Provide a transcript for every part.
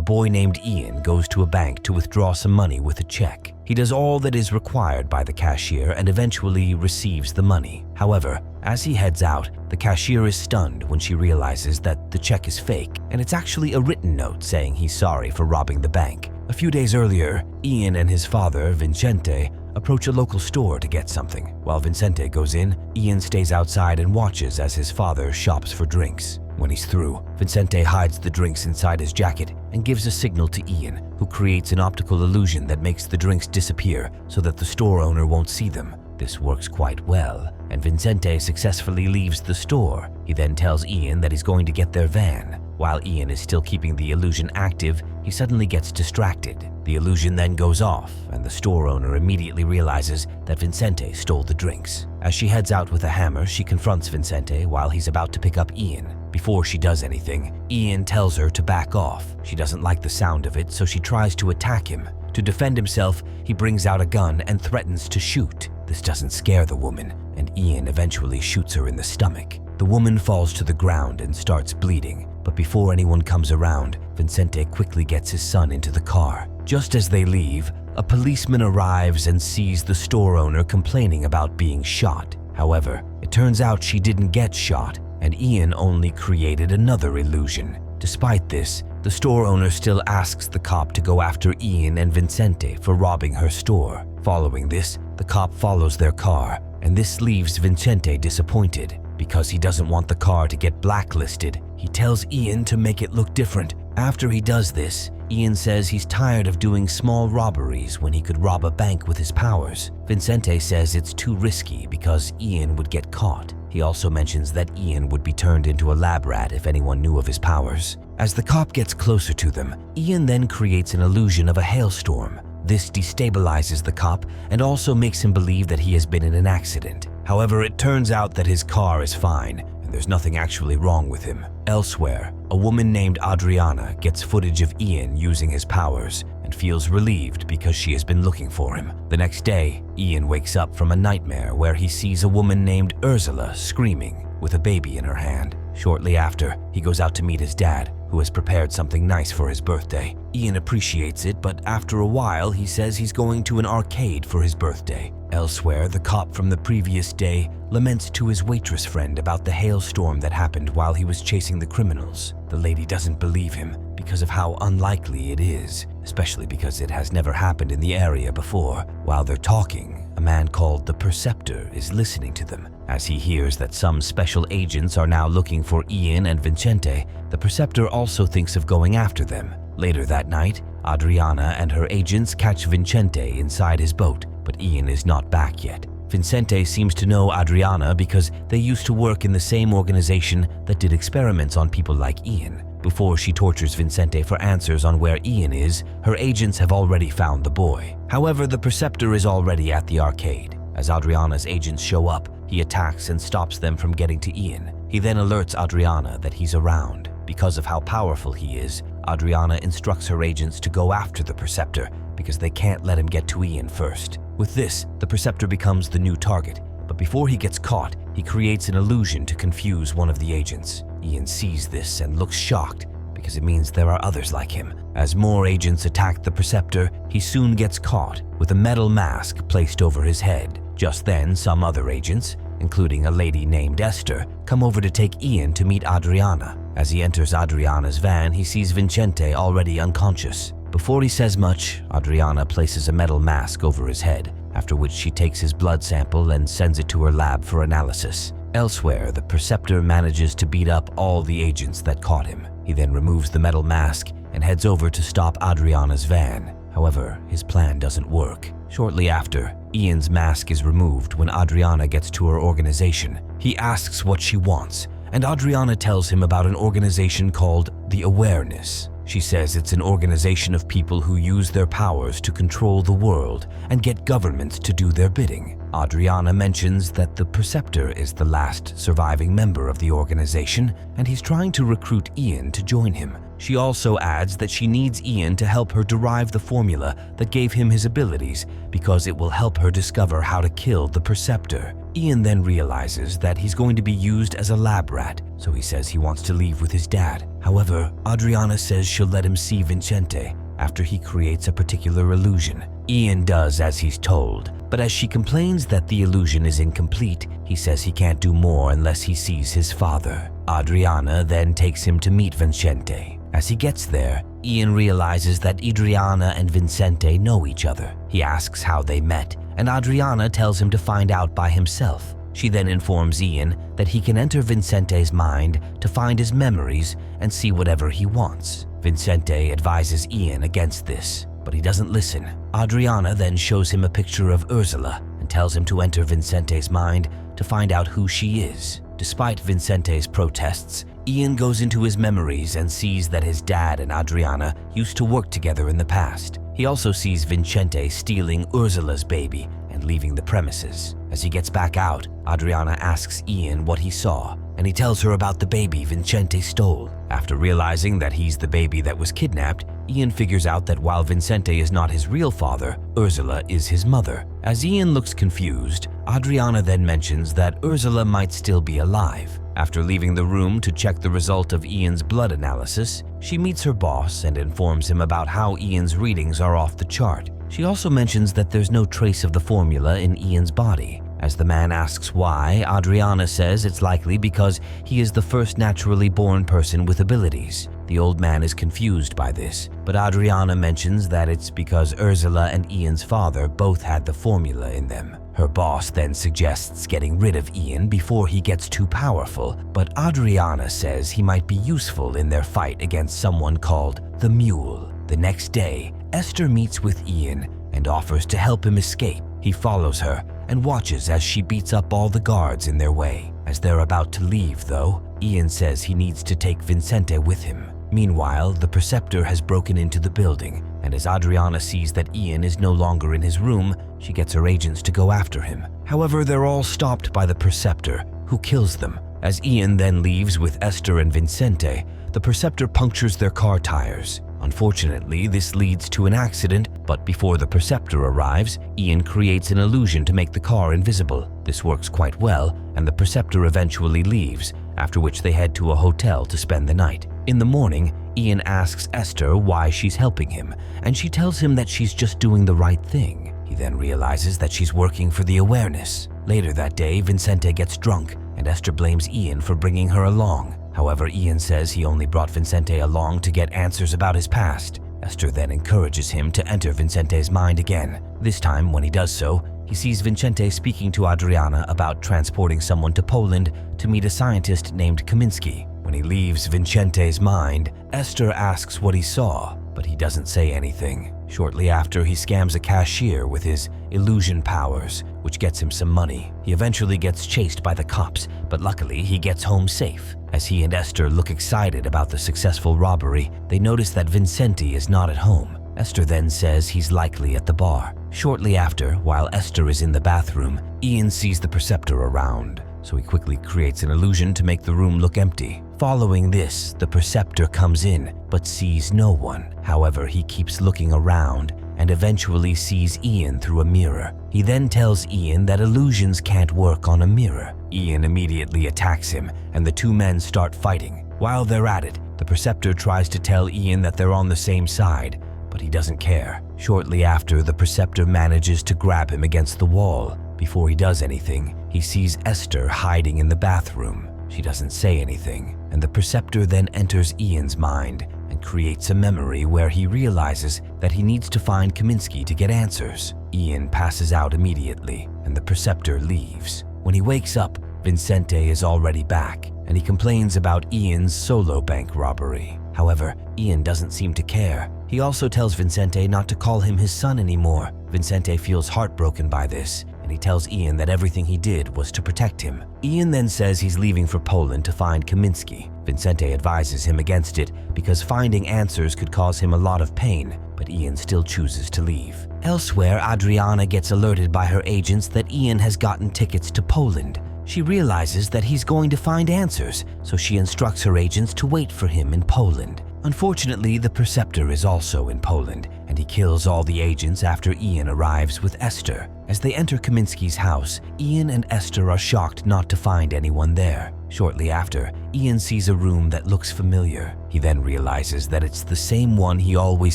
boy named Ian goes to a bank to withdraw some money with a check. He does all that is required by the cashier and eventually receives the money. However, as he heads out, the cashier is stunned when she realizes that the check is fake, and it's actually a written note saying he's sorry for robbing the bank. A few days earlier, Ian and his father, Vincente, approach a local store to get something. While Vincente goes in, Ian stays outside and watches as his father shops for drinks. When he's through, Vincente hides the drinks inside his jacket and gives a signal to Ian, who creates an optical illusion that makes the drinks disappear so that the store owner won't see them. This works quite well, and Vincente successfully leaves the store. He then tells Ian that he's going to get their van. While Ian is still keeping the illusion active, he suddenly gets distracted. The illusion then goes off, and the store owner immediately realizes that Vincente stole the drinks. As she heads out with a hammer, she confronts Vincente while he's about to pick up Ian. Before she does anything, Ian tells her to back off. She doesn't like the sound of it, so she tries to attack him. To defend himself, he brings out a gun and threatens to shoot. This doesn't scare the woman, and Ian eventually shoots her in the stomach. The woman falls to the ground and starts bleeding, but before anyone comes around, Vincente quickly gets his son into the car. Just as they leave, a policeman arrives and sees the store owner complaining about being shot. However, it turns out she didn't get shot, and Ian only created another illusion. Despite this, the store owner still asks the cop to go after Ian and Vincente for robbing her store. Following this, the cop follows their car, and this leaves Vincente disappointed. Because he doesn't want the car to get blacklisted, he tells Ian to make it look different. After he does this, Ian says he's tired of doing small robberies when he could rob a bank with his powers. Vincente says it's too risky because Ian would get caught. He also mentions that Ian would be turned into a lab rat if anyone knew of his powers. As the cop gets closer to them, Ian then creates an illusion of a hailstorm. This destabilizes the cop and also makes him believe that he has been in an accident. However, it turns out that his car is fine and there's nothing actually wrong with him. Elsewhere, a woman named Adriana gets footage of Ian using his powers and feels relieved because she has been looking for him. The next day, Ian wakes up from a nightmare where he sees a woman named Ursula screaming with a baby in her hand. Shortly after, he goes out to meet his dad, who has prepared something nice for his birthday. Ian appreciates it, but after a while, he says he's going to an arcade for his birthday. Elsewhere, the cop from the previous day laments to his waitress friend about the hailstorm that happened while he was chasing the criminals. The lady doesn't believe him because of how unlikely it is, especially because it has never happened in the area before. While they're talking, a man called the Perceptor is listening to them. As he hears that some special agents are now looking for Ian and Vincente, the Perceptor also thinks of going after them. Later that night, Adriana and her agents catch Vincente inside his boat, but Ian is not back yet. Vincente seems to know Adriana because they used to work in the same organization that did experiments on people like Ian. Before she tortures Vincente for answers on where Ian is, her agents have already found the boy. However, the Perceptor is already at the arcade. As Adriana's agents show up, he attacks and stops them from getting to Ian. He then alerts Adriana that he's around. Because of how powerful he is, Adriana instructs her agents to go after the Perceptor because they can't let him get to Ian first. With this, the Perceptor becomes the new target, but before he gets caught, he creates an illusion to confuse one of the agents. Ian sees this and looks shocked because it means there are others like him. As more agents attack the Perceptor, he soon gets caught with a metal mask placed over his head. Just then, some other agents, including a lady named Esther, come over to take Ian to meet Adriana. As he enters Adriana's van, he sees Vincente already unconscious. Before he says much, Adriana places a metal mask over his head, after which she takes his blood sample and sends it to her lab for analysis. Elsewhere, the Perceptor manages to beat up all the agents that caught him. He then removes the metal mask and heads over to stop Adriana's van. However, his plan doesn't work. Shortly after, Ian's mask is removed when Adriana gets to her organization. He asks what she wants, and Adriana tells him about an organization called the Awareness. She says it's an organization of people who use their powers to control the world and get governments to do their bidding. Adriana mentions that the Perceptor is the last surviving member of the organization, and he's trying to recruit Ian to join him. She also adds that she needs Ian to help her derive the formula that gave him his abilities because it will help her discover how to kill the Perceptor. Ian then realizes that he's going to be used as a lab rat, so he says he wants to leave with his dad. However, Adriana says she'll let him see Vincente after he creates a particular illusion. Ian does as he's told, but as she complains that the illusion is incomplete, he says he can't do more unless he sees his father. Adriana then takes him to meet Vincente. As he gets there, Ian realizes that Adriana and Vincente know each other. He asks how they met, and Adriana tells him to find out by himself. She then informs Ian that he can enter Vincente's mind to find his memories and see whatever he wants. Vincente advises Ian against this, but he doesn't listen. Adriana then shows him a picture of Ursula and tells him to enter Vincente's mind to find out who she is. Despite Vincente's protests, Ian goes into his memories and sees that his dad and Adriana used to work together in the past. He also sees Vincente stealing Ursula's baby and leaving the premises. As he gets back out, Adriana asks Ian what he saw, and he tells her about the baby Vincente stole. After realizing that he's the baby that was kidnapped, Ian figures out that while Vincente is not his real father, Ursula is his mother. As Ian looks confused, Adriana then mentions that Ursula might still be alive. After leaving the room to check the result of Ian's blood analysis, she meets her boss and informs him about how Ian's readings are off the chart. She also mentions that there's no trace of the formula in Ian's body. As the man asks why, Adriana says it's likely because he is the first naturally born person with abilities. The old man is confused by this, but Adriana mentions that it's because Ursula and Ian's father both had the formula in them. Her boss then suggests getting rid of Ian before he gets too powerful, but Adriana says he might be useful in their fight against someone called the Mule. The next day, Esther meets with Ian and offers to help him escape. He follows her and watches as she beats up all the guards in their way. As they're about to leave, though, Ian says he needs to take Vincente with him. Meanwhile, the Perceptor has broken into the building, and as Adriana sees that Ian is no longer in his room, she gets her agents to go after him. However, they're all stopped by the Perceptor, who kills them. As Ian then leaves with Esther and Vincente, the Perceptor punctures their car tires. Unfortunately, this leads to an accident, but before the Perceptor arrives, Ian creates an illusion to make the car invisible. This works quite well, and the Perceptor eventually leaves, after which they head to a hotel to spend the night. In the morning, Ian asks Esther why she's helping him, and she tells him that she's just doing the right thing. He then realizes that she's working for the awareness. Later that day, Vincente gets drunk, and Esther blames Ian for bringing her along. However, Ian says he only brought Vincente along to get answers about his past. Esther then encourages him to enter Vincente's mind again. This time, when he does so, he sees Vincente speaking to Adriana about transporting someone to Poland to meet a scientist named Kaminsky. When he leaves Vincente's mind, Esther asks what he saw, but he doesn't say anything. Shortly after, he scams a cashier with his illusion powers, which gets him some money. He eventually gets chased by the cops, but luckily he gets home safe. As he and Esther look excited about the successful robbery, they notice that Vincente is not at home. Esther then says he's likely at the bar. Shortly after, while Esther is in the bathroom, Ian sees the Perceptor around, so he quickly creates an illusion to make the room look empty. Following this, the Perceptor comes in, but sees no one. However, he keeps looking around and eventually sees Ian through a mirror. He then tells Ian that illusions can't work on a mirror. Ian immediately attacks him, and the two men start fighting. While they're at it, the Perceptor tries to tell Ian that they're on the same side, but he doesn't care. Shortly after, the Perceptor manages to grab him against the wall. Before he does anything, he sees Esther hiding in the bathroom. She doesn't say anything, and the Perceptor then enters Ian's mind and creates a memory where he realizes that he needs to find Kaminsky to get answers. Ian passes out immediately, and the Perceptor leaves. When he wakes up, Vincente is already back, and he complains about Ian's solo bank robbery. However, Ian doesn't seem to care. He also tells Vincente not to call him his son anymore. Vincente feels heartbroken by this, and he tells Ian that everything he did was to protect him. Ian then says he's leaving for Poland to find Kaminsky. Vincente advises him against it because finding answers could cause him a lot of pain, but Ian still chooses to leave. Elsewhere, Adriana gets alerted by her agents that Ian has gotten tickets to Poland. She realizes that he's going to find answers, so she instructs her agents to wait for him in Poland. Unfortunately, the preceptor is also in Poland, and he kills all the agents after Ian arrives with Esther. As they enter Kaminsky's house, Ian and Esther are shocked not to find anyone there. Shortly after, Ian sees a room that looks familiar. He then realizes that it's the same one he always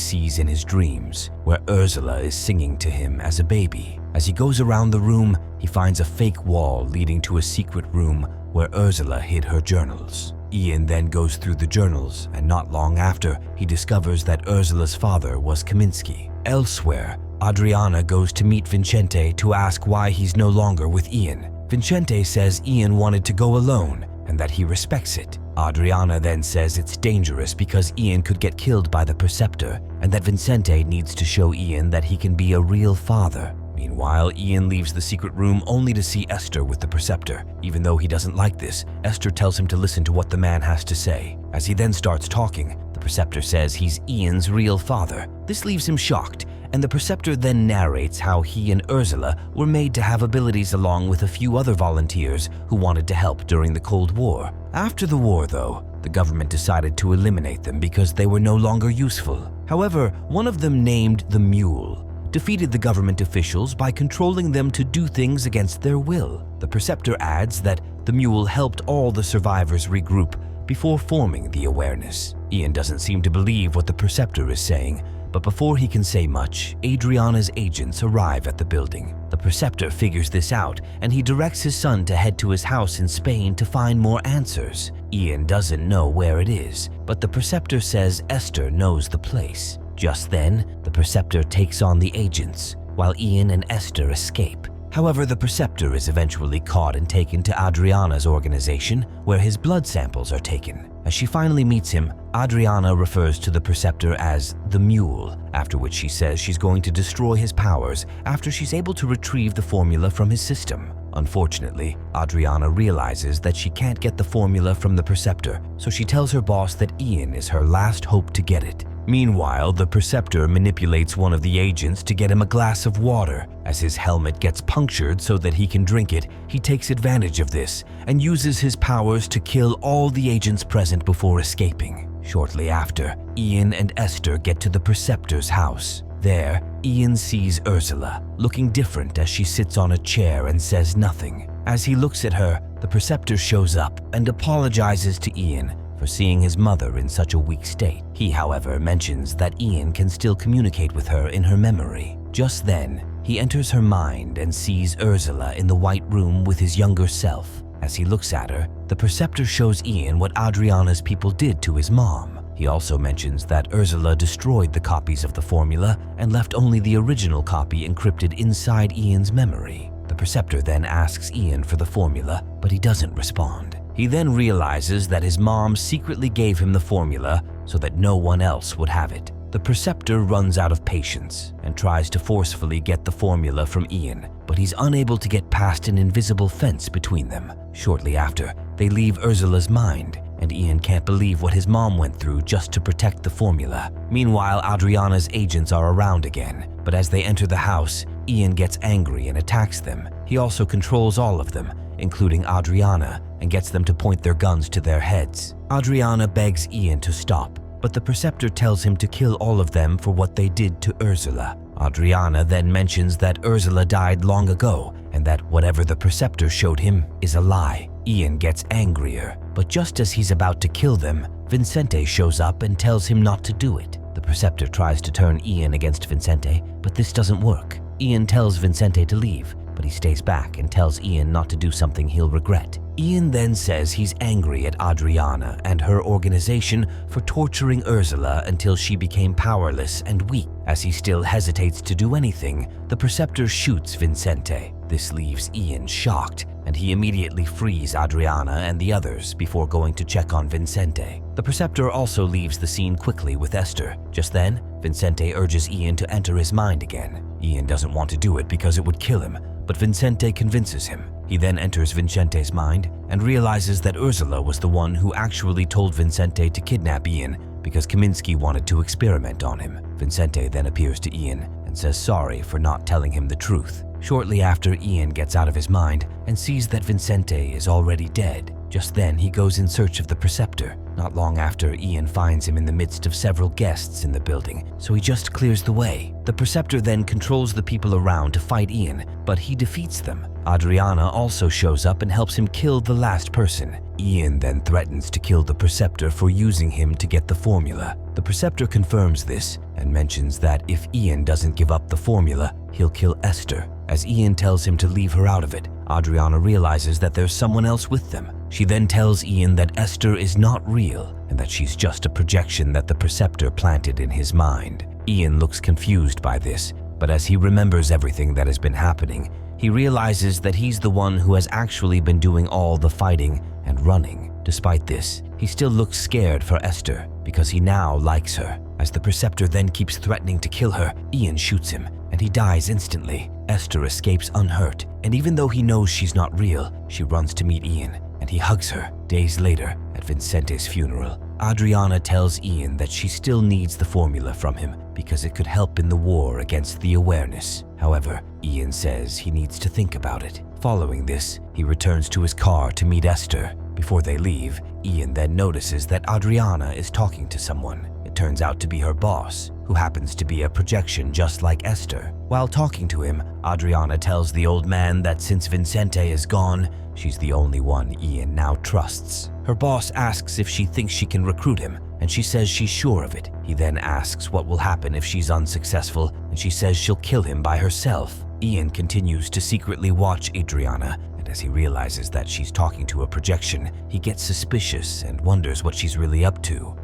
sees in his dreams, where Ursula is singing to him as a baby. As he goes around the room, he finds a fake wall leading to a secret room where Ursula hid her journals. Ian then goes through the journals, and not long after, he discovers that Ursula's father was Kaminsky. Elsewhere, Adriana goes to meet Vincente to ask why he's no longer with Ian. Vincente says Ian wanted to go alone and that he respects it. Adriana then says it's dangerous because Ian could get killed by the preceptor and that Vincente needs to show Ian that he can be a real father. Meanwhile, Ian leaves the secret room only to see Esther with the preceptor. Even though he doesn't like this, Esther tells him to listen to what the man has to say. As he then starts talking, the preceptor says he's Ian's real father. This leaves him shocked, and the preceptor then narrates how he and Ursula were made to have abilities along with a few other volunteers who wanted to help during the Cold War. After the war, though, the government decided to eliminate them because they were no longer useful. However, one of them, named the Mule, defeated the government officials by controlling them to do things against their will. The preceptor adds that the Mule helped all the survivors regroup before forming the awareness. Ian doesn't seem to believe what the preceptor is saying, but before he can say much, Adriana's agents arrive at the building. The preceptor figures this out, and he directs his son to head to his house in Spain to find more answers. Ian doesn't know where it is, but the preceptor says Esther knows the place. Just then, the preceptor takes on the agents, while Ian and Esther escape. However, the preceptor is eventually caught and taken to Adriana's organization, where his blood samples are taken. As she finally meets him, Adriana refers to the preceptor as the Mule, after which she says she's going to destroy his powers after she's able to retrieve the formula from his system. Unfortunately, Adriana realizes that she can't get the formula from the preceptor, so she tells her boss that Ian is her last hope to get it. Meanwhile, the preceptor manipulates one of the agents to get him a glass of water. As his helmet gets punctured so that he can drink it, he takes advantage of this and uses his powers to kill all the agents present before escaping. Shortly after, Ian and Esther get to the preceptor's house. There, Ian sees Ursula, looking different as she sits on a chair and says nothing. As he looks at her, the preceptor shows up and apologizes to Ian for seeing his mother in such a weak state. He, however, mentions that Ian can still communicate with her in her memory. Just then, he enters her mind and sees Ursula in the white room with his younger self. As he looks at her, the preceptor shows Ian what Adriana's people did to his mom. He also mentions that Ursula destroyed the copies of the formula and left only the original copy encrypted inside Ian's memory. The preceptor then asks Ian for the formula, but he doesn't respond. He then realizes that his mom secretly gave him the formula so that no one else would have it. The preceptor runs out of patience and tries to forcefully get the formula from Ian, but he's unable to get past an invisible fence between them. Shortly after, they leave Ursula's mind, and Ian can't believe what his mom went through just to protect the formula. Meanwhile, Adriana's agents are around again, but as they enter the house, Ian gets angry and attacks them. He also controls all of them, including Adriana, and gets them to point their guns to their heads. Adriana begs Ian to stop, but the preceptor tells him to kill all of them for what they did to Ursula. Adriana then mentions that Ursula died long ago and that whatever the preceptor showed him is a lie. Ian gets angrier, but just as he's about to kill them, Vincente shows up and tells him not to do it. The preceptor tries to turn Ian against Vincente, but this doesn't work. Ian tells Vincente to leave, but he stays back and tells Ian not to do something he'll regret. Ian then says he's angry at Adriana and her organization for torturing Ursula until she became powerless and weak. As he still hesitates to do anything, the preceptor shoots Vincente. This leaves Ian shocked, and he immediately frees Adriana and the others before going to check on Vincente. The preceptor also leaves the scene quickly with Esther. Just then, Vincente urges Ian to enter his mind again. Ian doesn't want to do it because it would kill him, but Vincente convinces him. He then enters Vincente's mind and realizes that Ursula was the one who actually told Vincente to kidnap Ian because Kaminsky wanted to experiment on him. Vincente then appears to Ian and says sorry for not telling him the truth. Shortly after, Ian gets out of his mind and sees that Vincente is already dead. Just then, he goes in search of the preceptor. Not long after, Ian finds him in the midst of several guests in the building, so he just clears the way. The preceptor then controls the people around to fight Ian, but he defeats them. Adriana also shows up and helps him kill the last person. Ian then threatens to kill the preceptor for using him to get the formula. The preceptor confirms this and mentions that if Ian doesn't give up the formula, he'll kill Esther. As Ian tells him to leave her out of it, Adriana realizes that there's someone else with them. She then tells Ian that Esther is not real and that she's just a projection that the preceptor planted in his mind. Ian looks confused by this, but as he remembers everything that has been happening, he realizes that he's the one who has actually been doing all the fighting and running. Despite this, he still looks scared for Esther because he now likes her. As the preceptor then keeps threatening to kill her, Ian shoots him and he dies instantly. Esther escapes unhurt, and even though he knows she's not real, she runs to meet Ian and he hugs her. Days later, at Vincente's funeral, Adriana tells Ian that she still needs the formula from him because it could help in the war against the awareness. However, Ian says he needs to think about it. Following this, he returns to his car to meet Esther. Before they leave, Ian then notices that Adriana is talking to someone. It turns out to be her boss, who happens to be a projection just like Esther. While talking to him, Adriana tells the old man that since Vincente is gone, she's the only one Ian now trusts. Her boss asks if she thinks she can recruit him, and she says she's sure of it. He then asks what will happen if she's unsuccessful, and she says she'll kill him by herself. Ian continues to secretly watch Adriana, and as he realizes that she's talking to a projection, he gets suspicious and wonders what she's really up to.